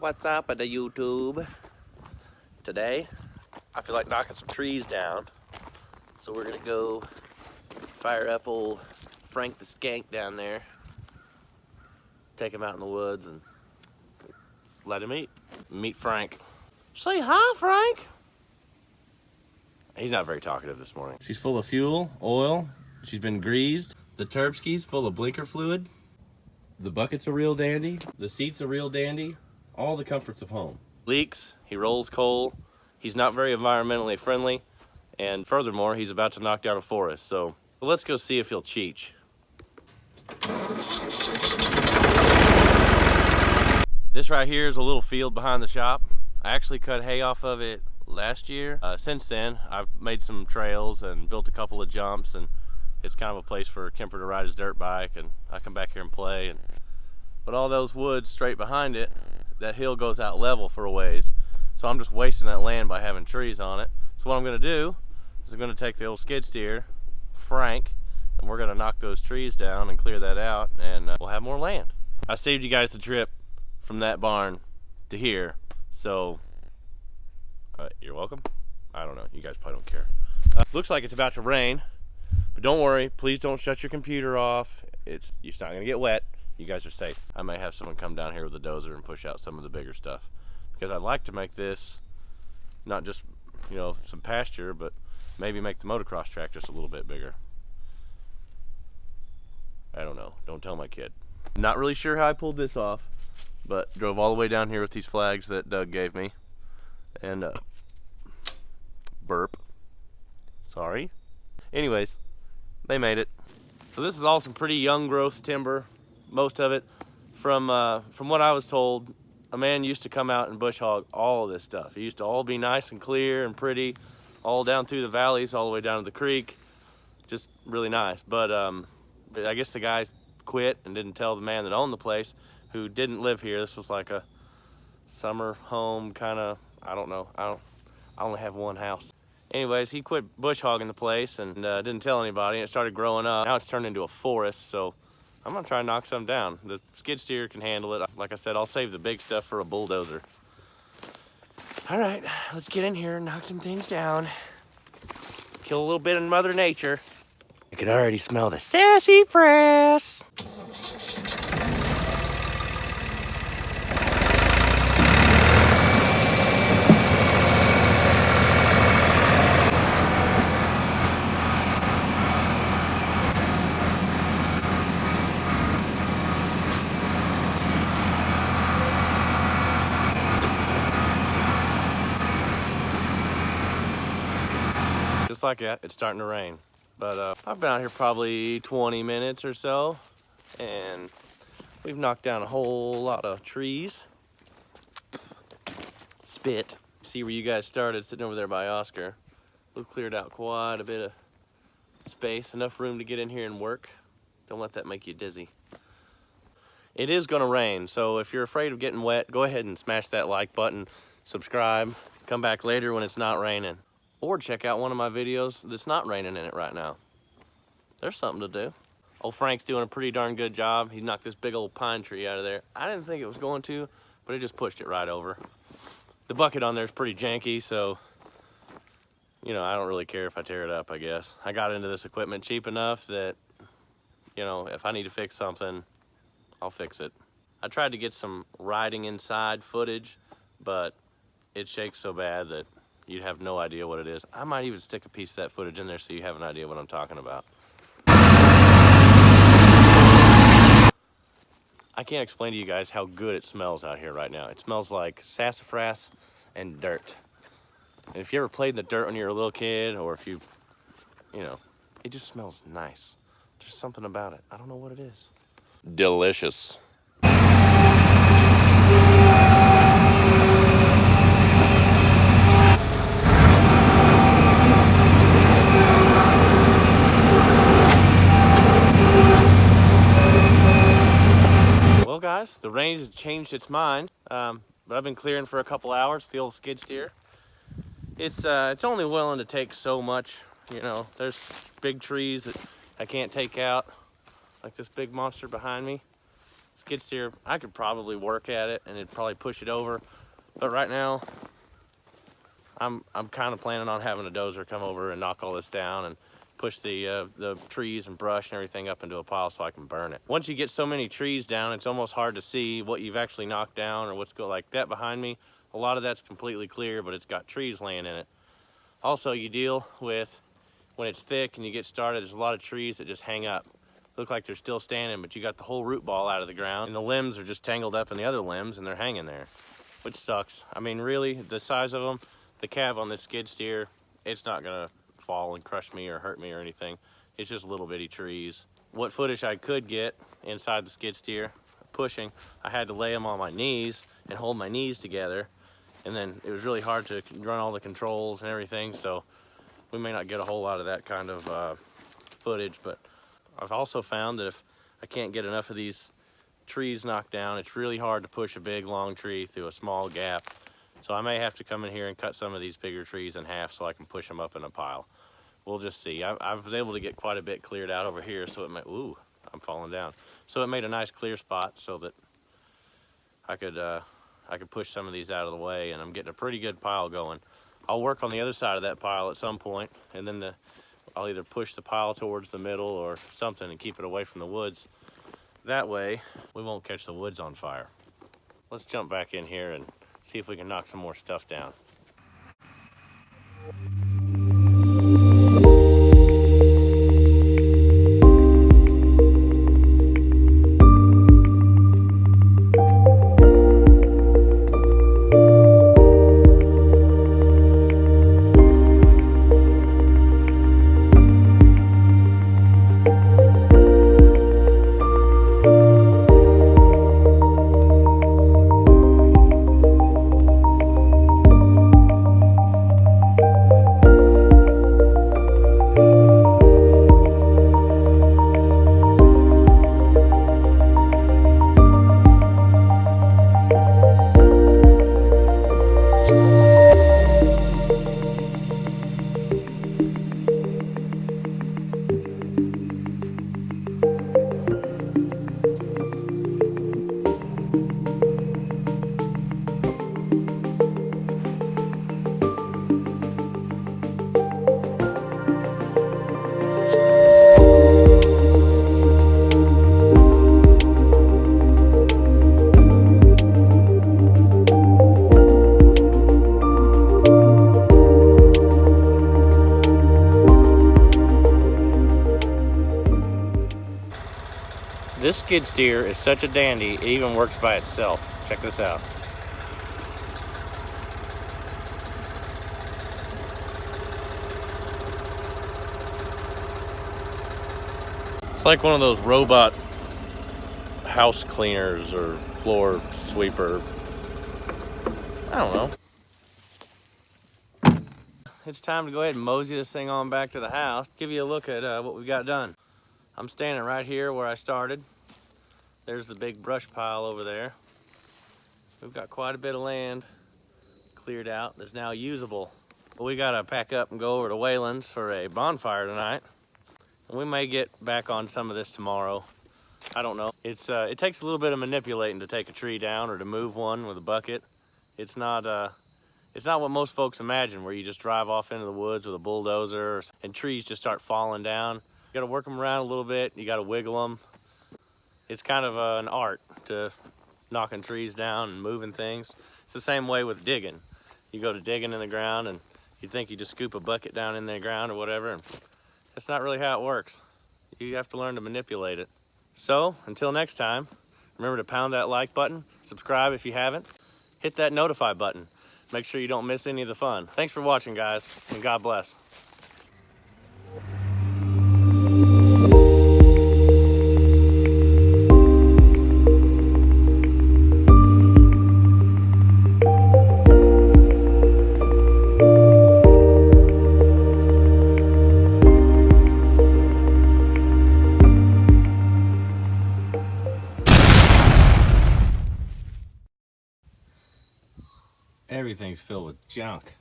What's up at the YouTube? Today, I feel like knocking some trees down. So we're gonna go fire up old Frank the Skank down there. Take him out in the woods and let him eat. Meet Frank. Say hi, Frank. He's not very talkative this morning. She's full of fuel, oil. She's been greased. The Terpski's full of blinker fluid. The bucket's a real dandy. The seat's a real dandy. All the comforts of home. Leaks, he rolls coal. He's not very environmentally friendly. And furthermore, he's about to knock down a forest. So let's go see if he'll cheech. This right here is a little field behind the shop. I actually cut hay off of it last year. Since then, I've made some trails and built a couple of jumps, and it's kind of a place for Kemper to ride his dirt bike, and I come back here and play. But all those woods straight behind it, that hill goes out level for a ways. So I'm just wasting that land by having trees on it. So what I'm gonna do is I'm gonna take the old skid steer, Frank, and we're gonna knock those trees down and clear that out, and we'll have more land. I saved you guys the trip from that barn to here, so you're welcome. I don't know, you guys probably don't care. Looks like it's about to rain, but don't worry, please don't shut your computer off. It's not gonna get wet. You guys are safe. I may have someone come down here with a dozer and push out some of the bigger stuff, because I'd like to make this not just, you know, some pasture, but maybe make the motocross track just a little bit bigger. I don't know, don't tell my kid. Not really sure how I pulled this off, but drove all the way down here with these flags that Doug gave me, and burp, sorry. Anyways, they made it. So this is all some pretty young growth timber, most of it. From what I was told, a man used to come out and bush hog all of this stuff. It used to all be nice and clear and pretty, all down through the valleys, all the way down to the creek. Just really nice. But I guess the guy quit and didn't tell the man that owned the place, who didn't live here. This was like a summer home kind of, I don't know. I only have one house. Anyways, he quit bush hogging the place and didn't tell anybody, and it started growing up. Now it's turned into a forest, so I'm gonna try and knock some down. The skid steer can handle it. Like I said, I'll save the big stuff for a bulldozer. All right, let's get in here and knock some things down. Kill a little bit of Mother Nature. I can already smell the sassafras. Just like that, it's starting to rain. But I've been out here probably 20 minutes or so, and we've knocked down a whole lot of trees. Spit. See where you guys started, sitting over there by Oscar. We've cleared out quite a bit of space, enough room to get in here and work. Don't let that make you dizzy. It is gonna rain, so if you're afraid of getting wet, go ahead and smash that like button, subscribe, come back later when it's not raining. Or check out one of my videos that's not raining in it right now. There's something to do. Old Frank's doing a pretty darn good job. He knocked this big old pine tree out of there. I didn't think it was going to, but it just pushed it right over. The bucket on there is pretty janky, so, you know, I don't really care if I tear it up, I guess. I got into this equipment cheap enough that, you know, if I need to fix something, I'll fix it. I tried to get some riding inside footage, but it shakes so bad that you'd have no idea what it is. I might even stick a piece of that footage in there so you have an idea what I'm talking about. I can't explain to you guys how good it smells out here right now. It smells like sassafras and dirt. And if you ever played in the dirt when you were a little kid, or if you know, it just smells nice. There's something about it. I don't know what it is. Delicious. Well guys, the rain has changed its mind, but I've been clearing for a couple hours, the old skid steer. It's only willing to take so much, you know. There's big trees that I can't take out, like this big monster behind me. Skid steer, I could probably work at it and it'd probably push it over, but right now I'm kind of planning on having a dozer come over and knock all this down and push the trees and brush and everything up into a pile so I can burn it. Once you get so many trees down, it's almost hard to see what you've actually knocked down or what's like that behind me. A lot of that's completely clear, but it's got trees laying in it. Also, you deal with, when it's thick and you get started, there's a lot of trees that just hang up. Look like they're still standing, but you got the whole root ball out of the ground and the limbs are just tangled up in the other limbs and they're hanging there, which sucks. I mean, really, the size of them, the cab on this skid steer, it's not gonna fall and crush me or hurt me or anything. It's just little bitty trees. What footage I could get inside the skid steer pushing, I had to lay them on my knees and hold my knees together, and then it was really hard to run all the controls and everything, so we may not get a whole lot of that kind of footage. But I've also found that if I can't get enough of these trees knocked down, it's really hard to push a big long tree through a small gap. So I may have to come in here and cut some of these bigger trees in half so I can push them up in a pile. We'll just see. I was able to get quite a bit cleared out over here, so it may, ooh, I'm falling down. So it made a nice clear spot so that I could push some of these out of the way, and I'm getting a pretty good pile going. I'll work on the other side of that pile at some point, and then I'll either push the pile towards the middle or something and keep it away from the woods. That way, we won't catch the woods on fire. Let's jump back in here and see if we can knock some more stuff down. This skid steer is such a dandy, it even works by itself. Check this out. It's like one of those robot house cleaners or floor sweeper. I don't know. It's time to go ahead and mosey this thing on back to the house. Give you a look at what we got done. I'm standing right here where I started. There's the big brush pile over there. We've got quite a bit of land cleared out that's now usable. But we gotta pack up and go over to Wayland's for a bonfire tonight. And we may get back on some of this tomorrow. I don't know. It takes a little bit of manipulating to take a tree down or to move one with a bucket. It's not what most folks imagine, where you just drive off into the woods with a bulldozer and trees just start falling down. You gotta work them around a little bit. You gotta wiggle them. It's kind of an art to knocking trees down and moving things. It's the same way with digging. You go to digging in the ground and you think you just scoop a bucket down in the ground or whatever, and that's not really how it works. You have to learn to manipulate it. So, until next time, remember to pound that like button, subscribe if you haven't, hit that notify button. Make sure you don't miss any of the fun. Thanks for watching, guys, and God bless. Everything's filled with junk.